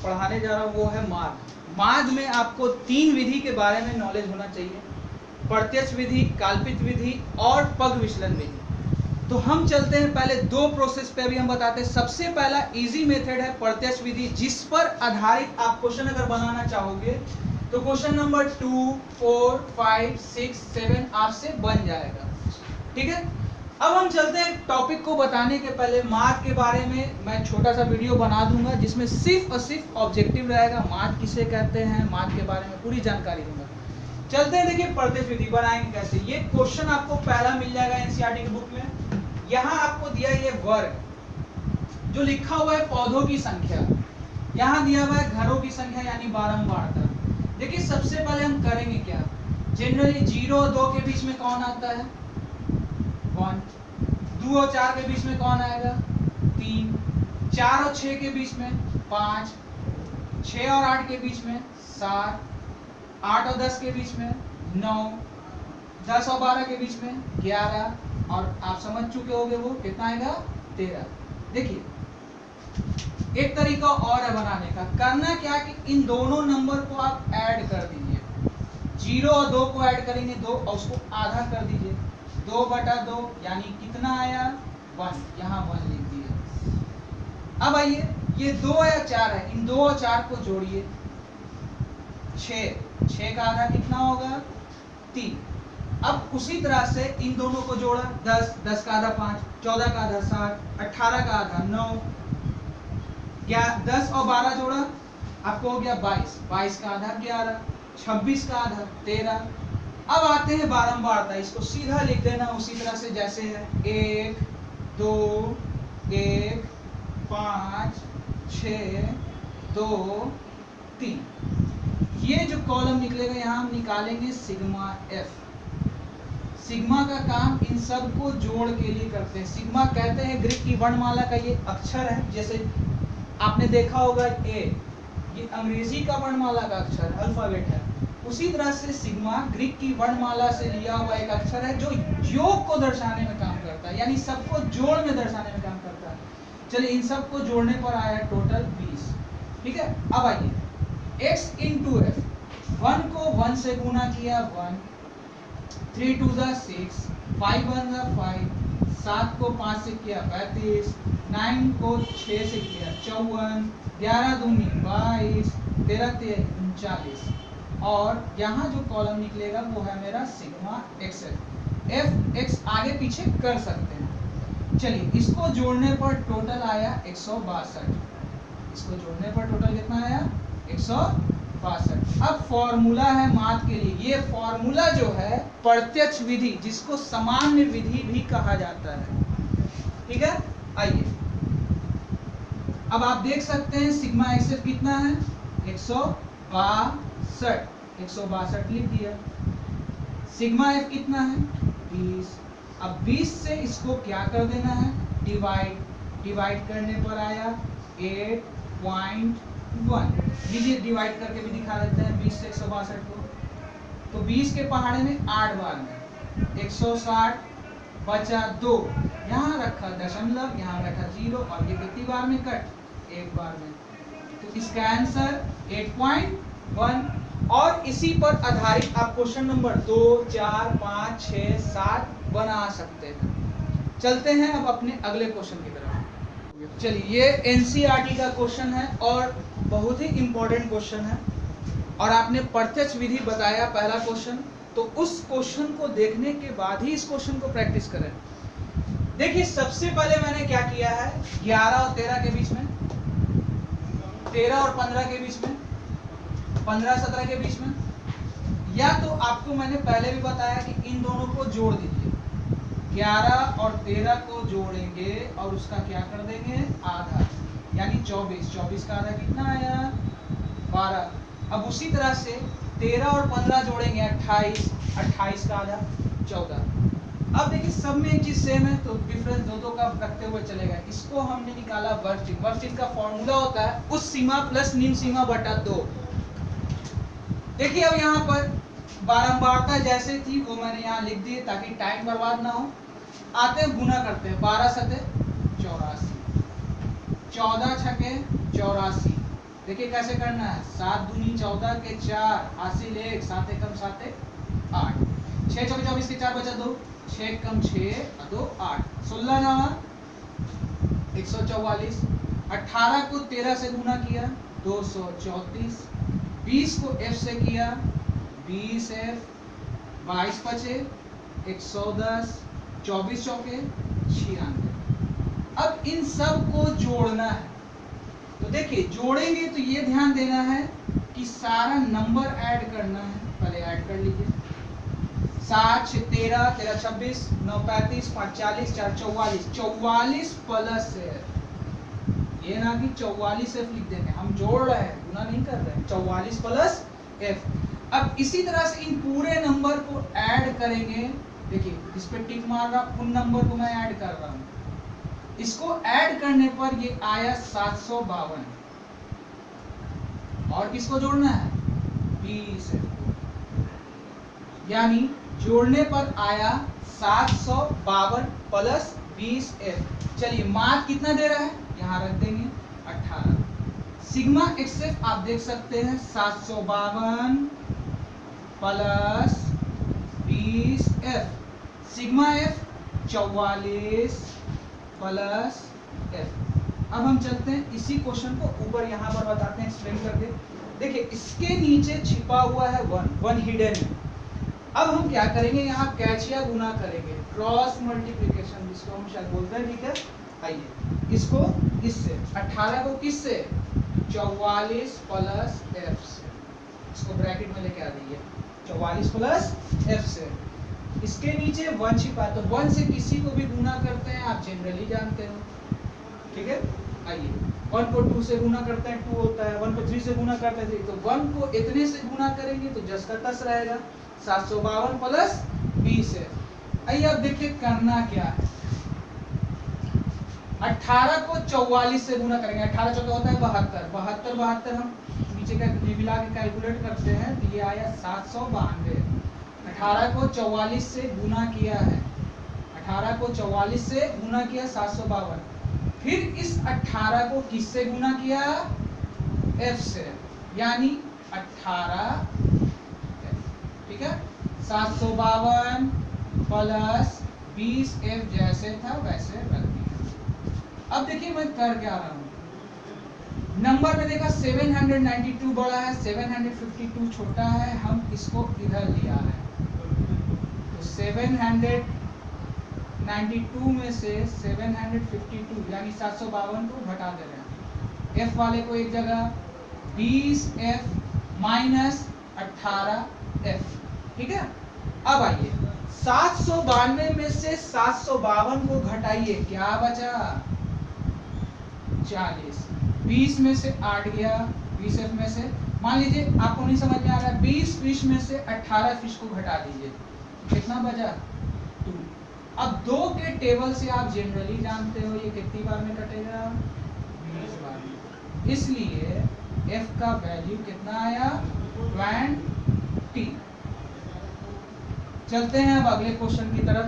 पढ़ाने जा रहा हूँ वो है माध्य। माध्य में आपको 3 विधि के बारे में नॉलेज होना चाहिए, प्रत्यक्ष विधि, काल्पित विधि और पग विचलन विधि। तो हम चलते हैं पहले 2 प्रोसेस पे अभी हम बताते हैं। सबसे पहला इजी मेथड है प्रत्यक्ष विधि, जिस पर आधारित आप क्वेश्चन अगर बनाना चाहोगे तो क्वेश्चन नंबर 2, 4, 5, 6, 7 आपसे बन जाएगा। ठीक है, अब हम चलते हैं टॉपिक को बताने के पहले मार्क के बारे में मैं छोटा सा वीडियो बना दूंगा जिसमें सिर्फ और सिर्फ ऑब्जेक्टिव रहेगा, मार्क किसे कहते हैं, मार्क के बारे में पूरी जानकारी दूंगा। चलते हैं, देखिए प्रत्यक्ष विधि बनाएंगे कैसे। ये क्वेश्चन आपको पहला मिल जाएगा एनसीईआरटी की बुक में। यहाँ आपको दिया ये वर्ग, जो लिखा हुआ है पौधों की संख्या, यहाँ दिया हुआ है घरों की संख्या यानी बारंबारता। देखिए सबसे पहले हम करेंगे क्या, जनरली 0 और 2 के बीच में कौन आता है, 1। 2 और 4 के बीच में कौन आएगा, 3। 4 और 6 के बीच में 5। 6 और 8 के बीच में 7। 8 और 10 के बीच में 9। 10 और 12 के बीच में 11। और आप समझ चुके होंगे वो कितना आएगा, 13। देखिए एक तरीका और है बनाने का, करना क्या कि इन दोनों नंबर को आप ऐड कर दीजिए। 0 और 2 को ऐड करेंगे 2 और उसको आधा कर दीजिए, 2/2 यानी कितना आया, 1। यहाँ 1 लिख दिए। अब आइए ये 2 या 4 है, इन 2 और 4 को जोड़िए, 6 का आधा कितना होगा, 3। अब उसी तरह से इन दोनों को जोड़ा, 10 का आधा 5, 14 का आधा 7, 18 का आधा 9, 10 और 12 जोड़ा आपको हो गया 22, 22 का आधा 11, 26 का आधा 13। अब आते हैं बारंबारता, इसको सीधा लिख देना उसी तरह से जैसे है, 1, 2, 1, 5, 6, 2, 3। ये जो कॉलम निकलेगा यहाँ हम निकालेंगे सिग्मा एफ। सिग्मा का काम इन सब को जोड़ के लिए करते हैं। सिग्मा कहते हैं ग्रीक की वर्णमाला का ये अक्षर है, जैसे आपने देखा होगा ए, ये अंग्रेजी का वर्णमाला का अक्षर अल्फाबेट है। उसी तरह से सिग्मा ग्रीक की वर्णमाला से लिया हुआ एक अक्षर है जो योग को दर्शाने में काम करता है, यानी सबको जोड़ में दर्शाने में काम करता है। चलिए इन सब को जोड़ने पर आया टोटल 20। ठीक है, अब आइए x इंटू एफ, 1 को 1 से गुना किया 1, 3 2 6, 5 1 5, 7 को 5 से किया 35, 9 को 6 से किया 54, 11 दूनी 22, 13 3 39। और यहाँ जो कॉलम निकलेगा वो है मेरा सिग्मा एक्स एफ एक्स आगे पीछे कर सकते हैं। चलिए इसको जोड़ने पर टोटल आया 162। इसको जोड़ने पर टोटल कितना आया, 162। अब फॉर्मूला है माध्य के लिए, ये फॉर्मूला जो है प्रत्यक्ष विधि, जिसको सामान्य विधि भी कहा जाता है। ठीक है, आइए अब आप देख सकते हैं सिग्मा एक्स एफ कितना है, 162। 162 लिख दिया। सिग्मा एफ कितना है, 20। अब 20 से इसको क्या कर देना है, डिवाइड करने पर आया 8.1। लीजिए डिवाइड करके भी दिखा देते हैं 20 से 162 को। तो 20 के पहाड़े में 8 बार में 160 बचा 2, यहाँ रखा दशमलव, यहाँ रखा 0 और ये कितनी बार में कट, 1 बार में। तो इसका आंसर 8.1। और इसी पर आधारित आप क्वेश्चन नंबर 2, 4, 5, 6, 7 बना सकते हैं। चलते हैं अब अपने अगले क्वेश्चन की तरफ। चलिए ये एनसीईआरटी का क्वेश्चन है और बहुत ही इंपॉर्टेंट क्वेश्चन है, और आपने प्रत्यक्ष विधि बताया पहला क्वेश्चन, तो उस क्वेश्चन को देखने के बाद ही इस क्वेश्चन को प्रैक्टिस करें। देखिए सबसे पहले मैंने क्या किया है, 11 और 13 के बीच में, 13 और 15 के बीच में, 15 17 के बीच में, या तो आपको मैंने पहले भी बताया कि इन दोनों को जोड़ दीजिए, 11 और 13 को जोड़ेंगे और उसका क्या कर देंगे, आधा, यानी 24। 24 का आधा कितना आया, 12। अब उसी तरह से 13 और 15 जोड़ेंगे 28, 28 का आधा 14। अब देखिए सब में एक चीज सेम है तो डिफरेंस दो का रखते हुए चलेगा। इसको हमने निकाला वर्ग चिन्ह। वर्ग चिन्ह का फॉर्मूला होता है उस सीमा प्लस निम्न सीमा बटा 2। देखिए अब यहाँ पर बारंबारता जैसे थी वो मैंने यहाँ लिख दी ताकि टाइम बर्बाद ना हो। आते हैं गुना करते हैं, 12 सते 84, 14 छके 84। देखिए कैसे करना है, 7 दूनी 14 के 4, हासिल 1, 7 एकम 7 8, 6 चौके 24 के 4 बचा 2, 6 कम 6 2 8, 16 नवा 144, 18 को 13 से गुना किया 234, 20 को f से किया 20f, 22 बचे 110, 24 चौके 96। अब इन सब को जोड़ना है, तो देखिए जोड़ेंगे तो ये ध्यान देना है कि सारा नंबर ऐड करना है। पहले ऐड कर लीजिए, 7 6 13, 13 26, 9 35, 5 40, 4 44, 44 प्लस f, ये ना कि 44 f लिख देंगे, हम जोड़ रहे हैं, गुना नहीं कर रहे हैं, 44 प्लस f। अब इसी तरह से इन पूरे नंबर को ऐड करेंगे, देखिए इस पे टिक मार रहा, उन नंबर को मैं ऐड कर रहा हूं, इसको ऐड करने पर ये आया 752, और किसको जोड़ना है 20 f, यानी जोड़ने पर आया 752 प्लस 20 f। चलिए मार्क कितना दे रहा है, यहां रख देंगे 18। सिग्मा xf आप देख सकते हैं 752 plus 20f, sigma f 44 plus f। अब हम चलते हैं इसी क्वेश्चन को ऊपर यहाँ पर बताते हैं एक्सप्लेन करके। देखिए इसके नीचे छिपा हुआ है 1 हिडन है। अब हम क्या करेंगे, यहाँ कैचिया गुना करेंगे, क्रॉस मल्टीप्लिकेशन जिसको हम शायद बोलते हैं, ठीक है। आइए इसको इससे 18 को किससे 44 प्लस f से, इसको ब्रैकेट में लेके आ जाइए, 44 प्लस f से, इसके नीचे 1 छिपा है, तो 1 से किसी को भी गुना करते हैं, आप जनरली जानते हो, ठीक है। आइए 1 को 2 से गुना करते हैं 2 होता है, 1 को 3 से गुना करते हैं, तो 1 को इतने से गुना करेंगे तो जस का तस रहेगा, 752 प्लस 20 है। आइए अब देखिए करना क्या है, 18 को 44 से गुना करेंगे, 18 चौका होता है 72, 72 72 हम नीचे का मिला के कैलकुलेट करते हैं तो ये आया 792। 18 को 44 से गुना किया है, 18 को 44 से गुना किया 752, फिर इस 18 को किससे गुना किया f से, यानी 18, ठीक है। 752 प्लस 20f जैसे था वैसे रख दिया। अब देखिए मैं कर क्या रहा हूं, नंबर में देखा 792 बड़ा है, 752 छोटा है, हम इसको इधर लिया है, तो 792 में से 752 यानी 752 को घटा दे रहे हैं, f वाले को एक जगह 20f माइनस 18f, ठीक है। अब आइए 792 में से 752 को घटाइए, क्या बचा 40, 20 में से 8 गया, 20f में से, मान लीजिए आपको नहीं समझ में आ रहा है, 20 फिश में से 18 फिश को घटा दीजिए, कितना बचा 2। अब 2 के टेबल से आप जनरली जानते हो ये कितनी बार में कटेगा 20 बार में, इसलिए f का वैल्यू कितना आया 20। चलते हैं अब अगले क्वेश्चन की तरफ।